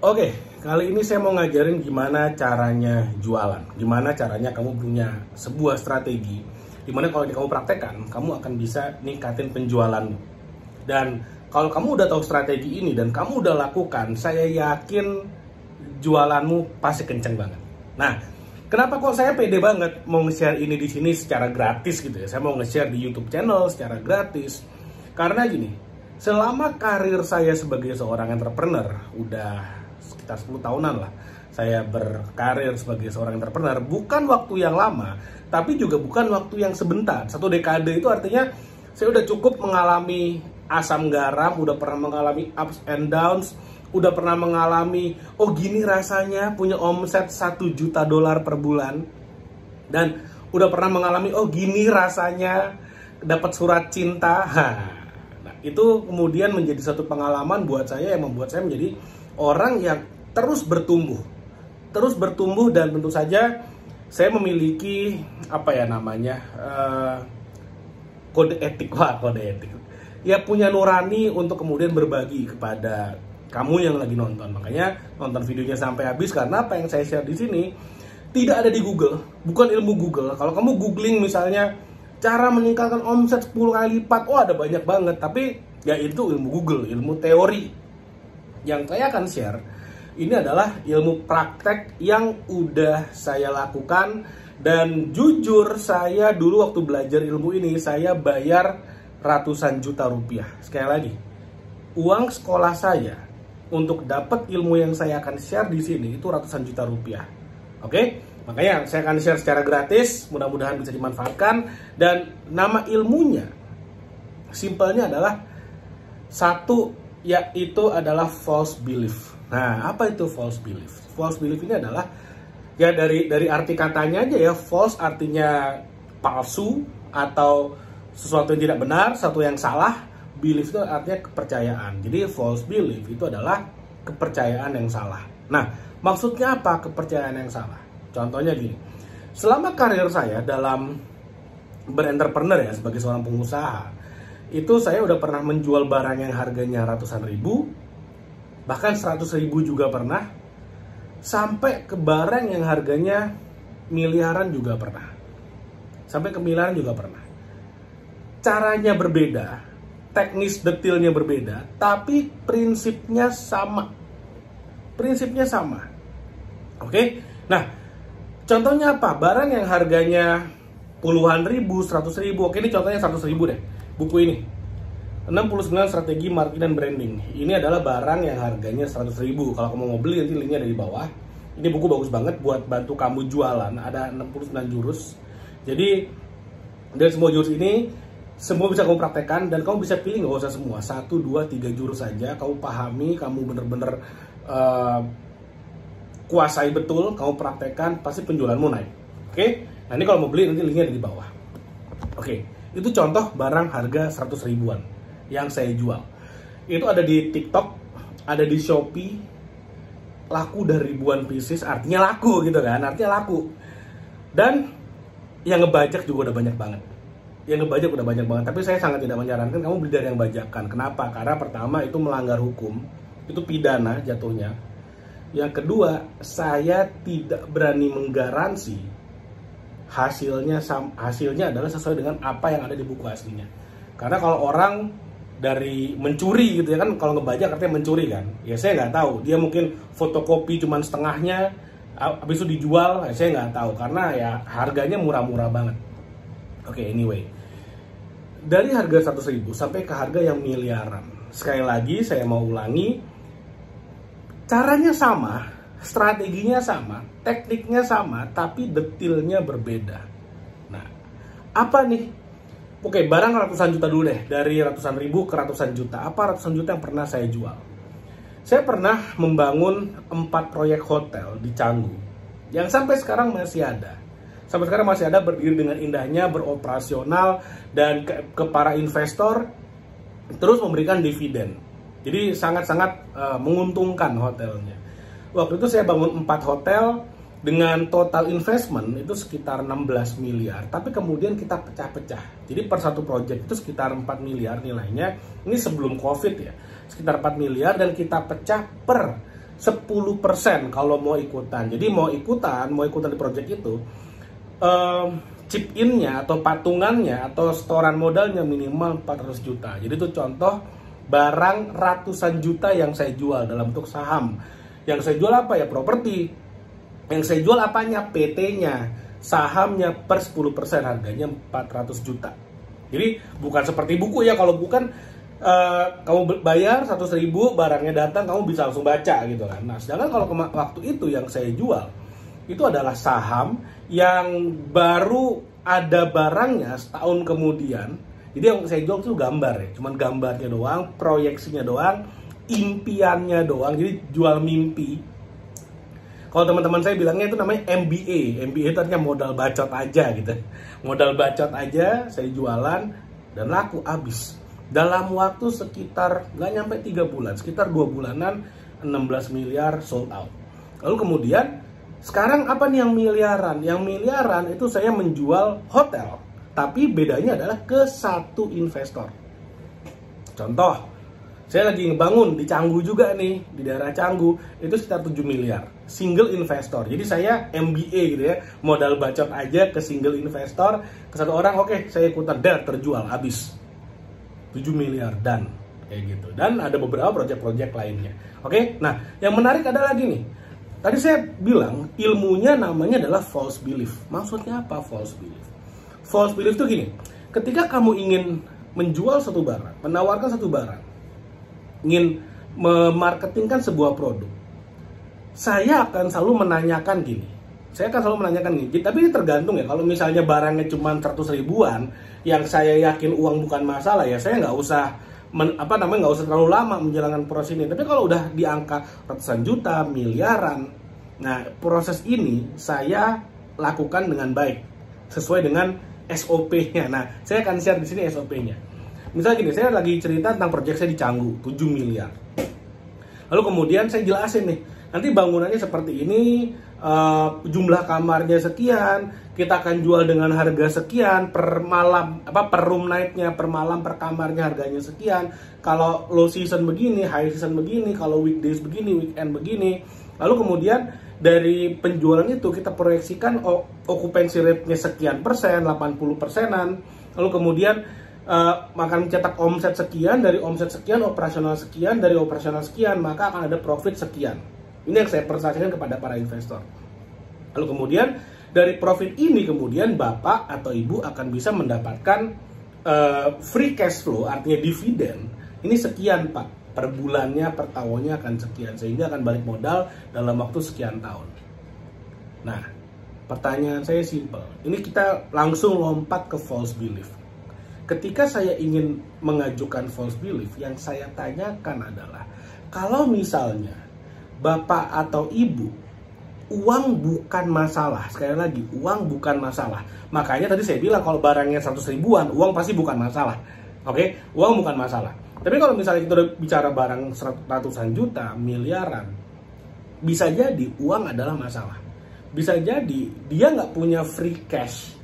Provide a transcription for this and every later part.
Oke, kali ini saya mau ngajarin gimana caranya jualan. Gimana caranya kamu punya sebuah strategi. Dimana kalau kamu praktekkan, kamu akan bisa ningkatin penjualanmu. Dan kalau kamu udah tahu strategi ini dan kamu udah lakukan, saya yakin jualanmu pasti kenceng banget. Nah, kenapa kok saya pede banget mau nge-share ini di sini secara gratis gitu ya. Saya mau nge-share di YouTube channel secara gratis. Karena gini, selama karir saya sebagai seorang entrepreneur, udah sekitar 10 tahunan lah saya berkarir sebagai seorang entrepreneur. Bukan waktu yang lama, tapi juga bukan waktu yang sebentar. 1 dekade itu artinya saya udah cukup mengalami asam garam, udah pernah mengalami ups and downs, udah pernah mengalami oh gini rasanya punya omset 1 juta dolar per bulan, dan udah pernah mengalami oh gini rasanya dapat surat cinta. Nah, itu kemudian menjadi satu pengalaman buat saya yang membuat saya menjadi orang yang terus bertumbuh dan tentu saja saya memiliki apa ya namanya kode etik ya, punya nurani untuk kemudian berbagi kepada kamu yang lagi nonton. Makanya nonton videonya sampai habis, karena apa yang saya share di sini tidak ada di Google, bukan ilmu Google. Kalau kamu googling misalnya cara meningkatkan omset 10 kali lipat, oh ada banyak banget, tapi ya itu ilmu Google, ilmu teori. Yang saya akan share ini adalah ilmu praktek yang udah saya lakukan, dan jujur saya dulu waktu belajar ilmu ini saya bayar ratusan juta rupiah. Sekali lagi, uang sekolah saya untuk dapat ilmu yang saya akan share di sini itu ratusan juta rupiah. Oke? Makanya saya akan share secara gratis, mudah-mudahan bisa dimanfaatkan. Dan nama ilmunya simpelnya adalah satu, yaitu adalah false belief. Nah, apa itu false belief? False belief ini adalah ya dari arti katanya aja ya, false artinya palsu atau sesuatu yang tidak benar, sesuatu yang salah. Belief itu artinya kepercayaan. Jadi false belief itu adalah kepercayaan yang salah. Nah, maksudnya apa kepercayaan yang salah? Contohnya gini. Selama karir saya dalam berentrepreneur ya, sebagai seorang pengusaha, itu saya udah pernah menjual barang yang harganya ratusan ribu, bahkan 100 ribu juga pernah, sampai ke barang yang harganya miliaran juga pernah. Sampai ke miliaran juga pernah. Caranya berbeda, teknis detailnya berbeda, tapi prinsipnya sama. Prinsipnya sama. Oke? Nah, contohnya apa? Barang yang harganya puluhan ribu, 100 ribu. Oke, ini contohnya 100 ribu deh. Buku ini 69 strategi marketing dan branding. Ini adalah barang yang harganya 100 ribu. Kalau kamu mau beli, nanti linknya ada di bawah. Ini buku bagus banget buat bantu kamu jualan. Ada 69 jurus. Jadi dari semua jurus ini, semua bisa kamu praktekkan, dan kamu bisa pilih, nggak usah semua, 1, 2, 3 jurus saja. Kamu pahami, kamu bener-bener kuasai betul, kamu praktekkan, pasti penjualanmu naik. Oke? Nah, ini kalau mau beli, nanti linknya ada di bawah. Oke. Itu contoh barang harga 100 ribuan yang saya jual. Itu ada di TikTok, ada di Shopee, laku dari ribuan pieces, artinya laku gitu kan, artinya laku. Dan yang ngebajak juga udah banyak banget. Yang ngebajak udah banyak banget, tapi saya sangat tidak menyarankan kamu beli dari yang bajakan. Kenapa? Karena pertama itu melanggar hukum, itu pidana jatuhnya. Yang kedua, saya tidak berani menggaransi hasilnya adalah sesuai dengan apa yang ada di buku aslinya. Karena kalau orang dari mencuri gitu ya kan, kalau ngebajak artinya mencuri kan, ya saya nggak tahu, dia mungkin fotokopi cuman setengahnya habis itu dijual, ya saya nggak tahu, karena ya harganya murah-murah banget. Oke, anyway, dari harga 100 ribu sampai ke harga yang miliaran. Sekali lagi saya mau ulangi, caranya sama, strateginya sama, tekniknya sama, tapi detailnya berbeda. Nah, apa nih? Oke, barang ratusan juta dulu deh. Dari ratusan ribu ke ratusan juta. Apa ratusan juta yang pernah saya jual? Saya pernah membangun 4 proyek hotel di Canggu, yang sampai sekarang masih ada. Sampai sekarang masih ada, berdiri dengan indahnya, beroperasional, dan ke para investor terus memberikan dividen. Jadi sangat-sangat menguntungkan hotelnya. Waktu itu saya bangun 4 hotel dengan total investment itu sekitar 16 miliar. Tapi kemudian kita pecah-pecah. Jadi per satu project itu sekitar 4 miliar nilainya. Ini sebelum COVID ya. Sekitar 4 miliar, dan kita pecah per 10% kalau mau ikutan. Jadi mau ikutan di project itu, chip in-nya atau patungannya atau setoran modalnya minimal 400 juta. Jadi itu contoh barang ratusan juta yang saya jual dalam bentuk saham. Yang saya jual apa ya? Properti. Yang saya jual apanya? PT-nya. Sahamnya per 10% harganya 400 juta. Jadi bukan seperti buku ya. Kalau bukan kamu bayar 100.000, barangnya datang, kamu bisa langsung baca gitu kan. Nah, sedangkan kalau waktu itu yang saya jual itu adalah saham yang baru ada barangnya setahun kemudian. Jadi yang saya jual itu gambar ya, cuman gambarnya doang, proyeksinya doang, impiannya doang. Jadi jual mimpi. Kalau teman-teman saya bilangnya itu namanya MBA. MBA itu artinya modal bacot aja gitu. Modal bacot aja, saya jualan dan laku habis. Dalam waktu sekitar nggak nyampe 3 bulan, sekitar 2 bulanan 16 miliar sold out. Lalu kemudian sekarang apa nih yang miliaran? Yang miliaran itu saya menjual hotel, tapi bedanya adalah ke satu investor. Contoh, saya lagi ngebangun di Canggu juga nih, di daerah Canggu, itu sekitar 7 miliar. Single investor. Jadi saya MBA gitu ya, modal bacot aja ke single investor, ke satu orang, oke, saya ikutan, terjual, habis. 7 miliar dan kayak gitu. Dan ada beberapa proyek-proyek lainnya. Oke, nah yang menarik adalah gini. Tadi saya bilang ilmunya namanya adalah false belief. Maksudnya apa false belief? False belief itu gini. Ketika kamu ingin menjual satu barang, menawarkan satu barang, ingin memarketingkan sebuah produk, saya akan selalu menanyakan gini. Tapi ini tergantung ya. Kalau misalnya barangnya cuma 100 ribuan, yang saya yakin uang bukan masalah ya, saya nggak usah nggak usah terlalu lama menjalankan proses ini. Tapi kalau udah di angka ratusan juta, miliaran, nah proses ini saya lakukan dengan baik, sesuai dengan SOP-nya. Nah, saya akan share di sini SOP-nya. Misalnya gini, saya lagi cerita tentang proyek saya di Canggu, 7 miliar. Lalu kemudian saya jelasin nih, nanti bangunannya seperti ini, jumlah kamarnya sekian, kita akan jual dengan harga sekian per malam, per room night-nya, per malam per kamarnya harganya sekian. Kalau low season begini, high season begini, kalau weekdays begini, weekend begini. Lalu kemudian dari penjualan itu kita proyeksikan occupancy rate-nya sekian persen, 80%-an. Lalu kemudian akan mencetak omset sekian, dari omset sekian, operasional sekian, dari operasional sekian, maka akan ada profit sekian. Ini yang saya presentasikan kepada para investor. Lalu kemudian dari profit ini kemudian Bapak atau Ibu akan bisa mendapatkan free cash flow, artinya dividen. Ini sekian Pak, per bulannya, per tahunnya akan sekian, sehingga akan balik modal dalam waktu sekian tahun. Nah, pertanyaan saya simple. Ini kita langsung lompat ke false belief. Ketika saya ingin mengajukan false belief, yang saya tanyakan adalah, kalau misalnya Bapak atau Ibu, uang bukan masalah. Sekali lagi, uang bukan masalah. Makanya tadi saya bilang kalau barangnya 100 ribuan, uang pasti bukan masalah. Oke, uang bukan masalah. Tapi kalau misalnya kita udah bicara barang ratusan juta, miliaran, bisa jadi uang adalah masalah. Bisa jadi dia nggak punya free cash,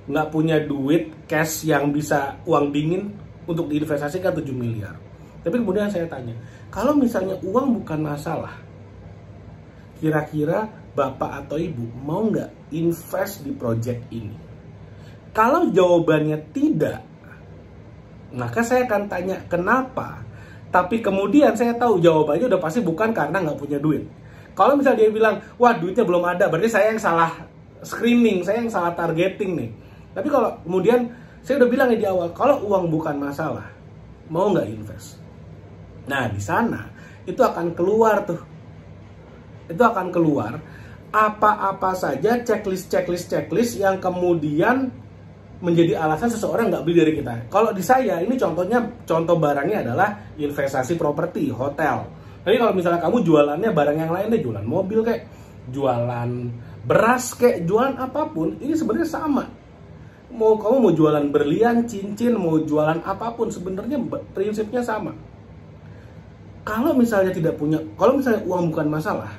nggak punya duit cash yang bisa uang dingin untuk diinvestasikan 7 miliar. Tapi kemudian saya tanya, kalau misalnya uang bukan masalah, kira-kira Bapak atau Ibu mau nggak invest di project ini? Kalau jawabannya tidak, maka saya akan tanya kenapa. Tapi kemudian saya tahu jawabannya udah pasti bukan karena nggak punya duit. Kalau misalnya dia bilang, wah duitnya belum ada, berarti saya yang salah screening, saya yang salah targeting nih. Tapi kalau kemudian saya udah bilang di awal, kalau uang bukan masalah, mau nggak invest? Nah di sana itu akan keluar tuh. Itu akan keluar apa-apa saja checklist yang kemudian menjadi alasan seseorang nggak beli dari kita. Kalau di saya ini contoh barangnya adalah investasi properti, hotel. Tapi kalau misalnya kamu jualannya barang yang lain deh, jualan mobil kayak, jualan beras kayak, jualan apapun, ini sebenarnya sama. Kamu mau jualan berlian, cincin, mau jualan apapun, sebenarnya prinsipnya sama. Kalau misalnya kalau misalnya uang bukan masalah,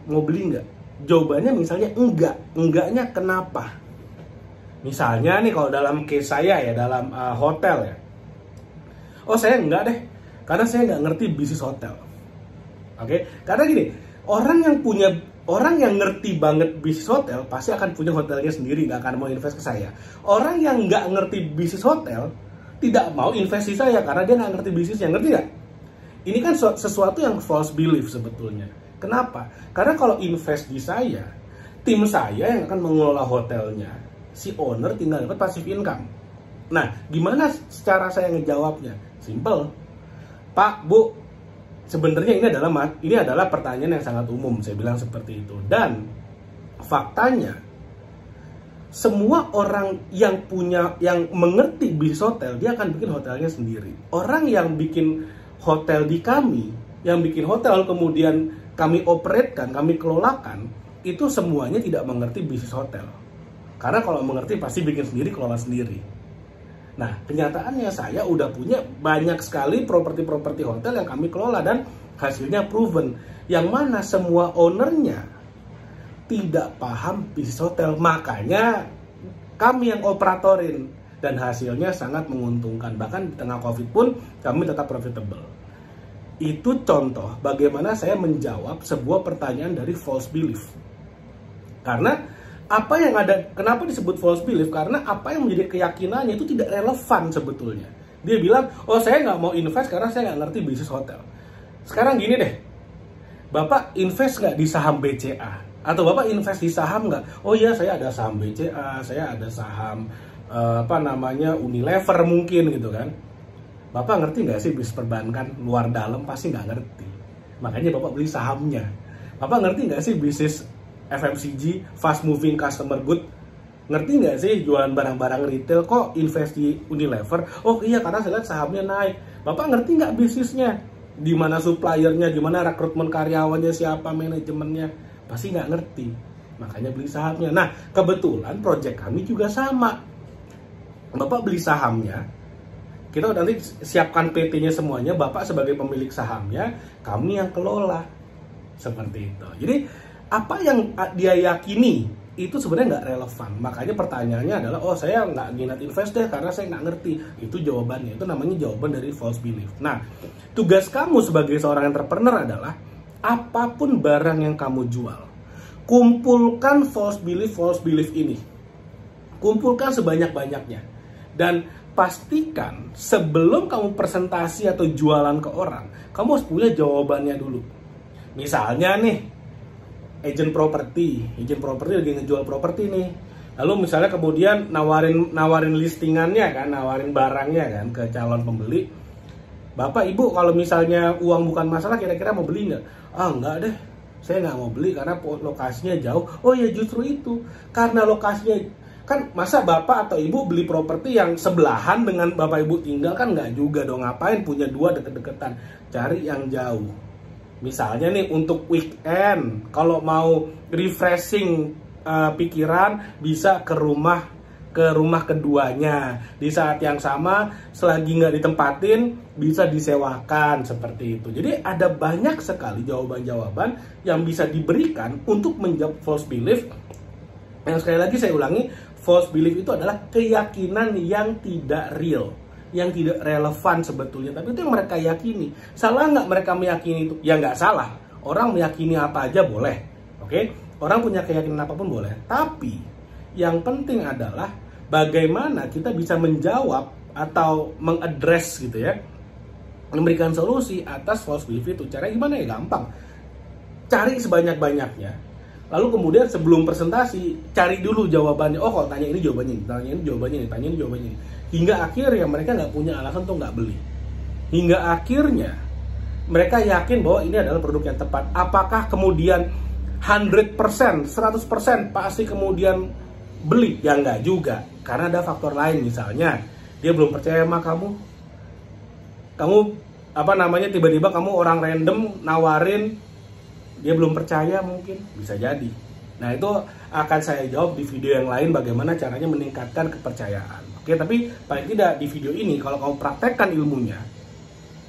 mau beli nggak? Jawabannya misalnya enggak. Enggaknya kenapa? Misalnya nih kalau dalam case saya ya, dalam hotel ya. Oh saya enggak deh, karena saya nggak ngerti bisnis hotel. Oke? Karena gini, Orang yang ngerti banget bisnis hotel pasti akan punya hotelnya sendiri, nggak akan mau invest ke saya. Orang yang nggak ngerti bisnis hotel tidak mau invest di saya karena dia nggak ngerti bisnisnya, ngerti nggak? Ini kan sesuatu yang false belief sebetulnya. Kenapa? Karena kalau invest di saya, tim saya yang akan mengelola hotelnya, si owner tinggal dapat passive income. Nah, gimana cara saya ngejawabnya? Simple, Pak, Bu, sebenarnya ini adalah pertanyaan yang sangat umum, saya bilang seperti itu. Dan faktanya, semua orang yang mengerti bisnis hotel, dia akan bikin hotelnya sendiri. Orang yang bikin hotel di kami, yang bikin hotel kemudian kami operatekan, kami kelolakan, itu semuanya tidak mengerti bisnis hotel. Karena kalau mengerti pasti bikin sendiri, kelola sendiri. Nah, kenyataannya saya udah punya banyak sekali properti-properti hotel yang kami kelola dan hasilnya proven. Yang mana semua ownernya tidak paham bisnis hotel. Makanya kami yang operatorin dan hasilnya sangat menguntungkan. Bahkan di tengah COVID pun kami tetap profitable. Itu contoh bagaimana saya menjawab sebuah pertanyaan dari false belief. Karena apa yang ada, kenapa disebut false belief? Karena apa yang menjadi keyakinannya itu tidak relevan sebetulnya. Dia bilang, oh saya nggak mau invest karena saya nggak ngerti bisnis hotel. Sekarang gini deh, Bapak invest nggak di saham BCA? Atau Bapak invest di saham nggak? Oh iya, saya ada saham BCA, saya ada saham Unilever mungkin gitu kan. Bapak ngerti nggak sih bisnis perbankan luar dalam? Pasti nggak ngerti. Makanya Bapak beli sahamnya. Bapak ngerti nggak sih bisnis FMCG, fast moving consumer good? Ngerti nggak sih jualan barang-barang retail? Kok invest di Unilever? Oh iya, karena saya lihat sahamnya naik. Bapak ngerti nggak bisnisnya? Di mana suppliernya, di mana rekrutmen karyawannya, siapa manajemennya? Pasti nggak ngerti. Makanya beli sahamnya. Nah, kebetulan project kami juga sama. Bapak beli sahamnya, kita nanti siapkan PT-nya semuanya, Bapak sebagai pemilik sahamnya, kami yang kelola. Seperti itu. Jadi apa yang dia yakini itu sebenarnya nggak relevan. Makanya pertanyaannya adalah, oh saya nggak minat invest deh karena saya nggak ngerti. Itu jawabannya, itu namanya jawaban dari false belief. Nah, tugas kamu sebagai seorang entrepreneur adalah apapun barang yang kamu jual, kumpulkan false belief ini. Kumpulkan sebanyak-banyaknya. Dan pastikan sebelum kamu presentasi atau jualan ke orang, kamu harus punya jawabannya dulu. Misalnya nih, agent properti lagi ngejual properti nih. Lalu misalnya kemudian nawarin listingannya kan, nawarin barangnya kan ke calon pembeli. Bapak Ibu kalau misalnya uang bukan masalah, kira-kira mau beli nggak? Ah nggak deh, saya nggak mau beli karena lokasinya jauh. Oh ya justru itu, karena lokasinya kan, masa Bapak atau Ibu beli properti yang sebelahan dengan Bapak Ibu tinggal kan nggak juga dong. Ngapain punya dua deket-deketan? Cari yang jauh. Misalnya nih untuk weekend, kalau mau refreshing pikiran, bisa ke rumah keduanya. Di saat yang sama, selagi nggak ditempatin, bisa disewakan seperti itu. Jadi ada banyak sekali jawaban-jawaban yang bisa diberikan untuk menjawab false belief. Yang sekali lagi saya ulangi, false belief itu adalah keyakinan yang tidak real, yang tidak relevan sebetulnya, tapi itu yang mereka yakini. Salah nggak mereka meyakini itu? Ya nggak salah. Orang meyakini apa aja boleh, oke? Orang punya keyakinan apapun boleh. Tapi yang penting adalah bagaimana kita bisa menjawab atau mengadres gitu ya, memberikan solusi atas false belief itu. Caranya gimana ya? Gampang. Cari sebanyak-banyaknya. Lalu kemudian sebelum presentasi, cari dulu jawabannya. Oh, kalau tanya ini jawabannya ini, tanya ini jawabannya ini, tanya ini jawabannya ini. Hingga akhirnya mereka nggak punya alasan untuk nggak beli. Hingga akhirnya mereka yakin bahwa ini adalah produk yang tepat. Apakah kemudian 100%, 100% pasti kemudian beli? Ya nggak juga. Karena ada faktor lain, misalnya dia belum percaya sama kamu. Tiba-tiba kamu orang random nawarin, dia belum percaya mungkin, bisa jadi. Nah itu akan saya jawab di video yang lain bagaimana caranya meningkatkan kepercayaan. Oke, tapi paling tidak di video ini kalau kamu praktekkan ilmunya,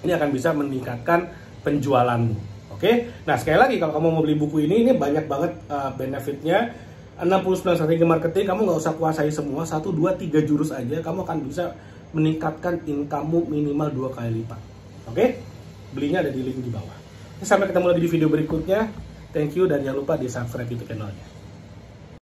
ini akan bisa meningkatkan penjualanmu. Oke, nah sekali lagi kalau kamu mau beli buku ini banyak banget benefitnya. 69 strategi marketing, kamu nggak usah kuasai semua, 1, 2, 3 jurus aja, kamu akan bisa meningkatkan income minimal 2 kali lipat. Oke, belinya ada di link di bawah. Sampai ketemu lagi di video berikutnya. Thank you dan jangan lupa di subscribe YouTube channelnya.